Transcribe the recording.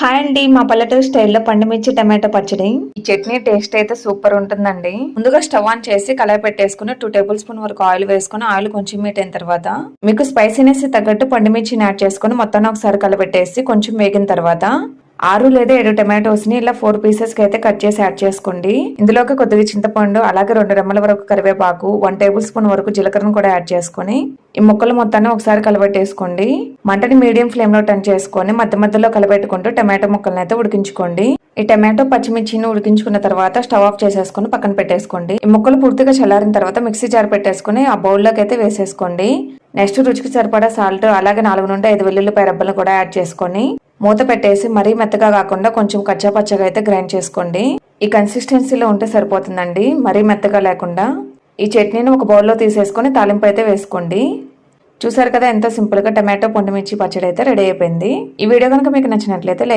Hi అండి, మా పల్లెటూరు స్టైల్లో పండుమిర్చి టమాటో పచ్చడి. ఈ చట్నీ టేస్ట్ అయితే సూపర్ ఉంటుందండి. ముందుగా స్టవ్ ఆన్ చేసి కళాయి పెట్టేసుకుని 2 టేబుల్ స్పూన్ వరకు ఆయిల్ వేసుకుని ఆయిల్ కొంచెం హీట్ అయిన తర్వాత మీకు స్పైసీనెస్ తగ్గట్టు పండుమిర్చిని యాడ్ చేసుకుని మొత్తాన్ని ఒకసారి కలబెట్టేసి కొంచెం వేగిన తర్వాత 6 లేదా 7 టమాటోస్ ని ఇలా 4 పీసెస్ కి అయితే కట్ చేసి యాడ్ చేసుకోండి. ఇందులోకి కొద్దిగా చింతపండు, అలాగే 2 రెమ్మల వరకు కరివేపాకు, 1 టేబుల్ స్పూన్ వరకు జీలకర్రను కూడా యాడ్ చేసుకుని ఈ ముక్కలు మొత్తాన్ని ఒకసారి కలబెట్టేసుకోండి. మంటని మీడియం ఫ్లేమ్ లో టర్న్ చేసుకొని మధ్య మధ్యలో కలబెట్టుకుంటూ టమాటో ముక్కలను అయితే ఉడికించుకోండి. ఈ టమాటో పచ్చిమిర్చిని ఉడికించుకున్న తర్వాత స్టవ్ ఆఫ్ చేసేసుకుని పక్కన పెట్టేసుకోండి. ఈ ముక్కలు పూర్తిగా చల్లారిన తర్వాత మిక్సీ జార్ పెట్టేసుకుని ఆ బౌల్లోకి అయితే వేసేసుకోండి. నెక్స్ట్ రుచికి సరిపడా సాల్ట్, అలాగే 4 నుండి 5 వెల్లుల్లిపాయ రెబ్బలను కూడా యాడ్ చేసుకొని మూత పెట్టేసి మరీ మెత్తగా కాకుండా కొంచెం కచ్చా పచ్చగా అయితే గ్రైండ్ చేసుకోండి. ఈ కన్సిస్టెన్సీలో ఉంటే సరిపోతుందండి, మరీ మెత్తగా లేకుండా. ఈ చట్నీని ఒక బౌల్లో తీసేసుకొని తాలింపు అయితే వేసుకోండి. చూసారు కదా, ఎంతో సింపుల్ గా టమాటో పండుమిర్చి పచ్చడి అయితే రెడీ అయిపోయింది. ఈ వీడియో కనుక మీకు నచ్చినట్లయితే లైక్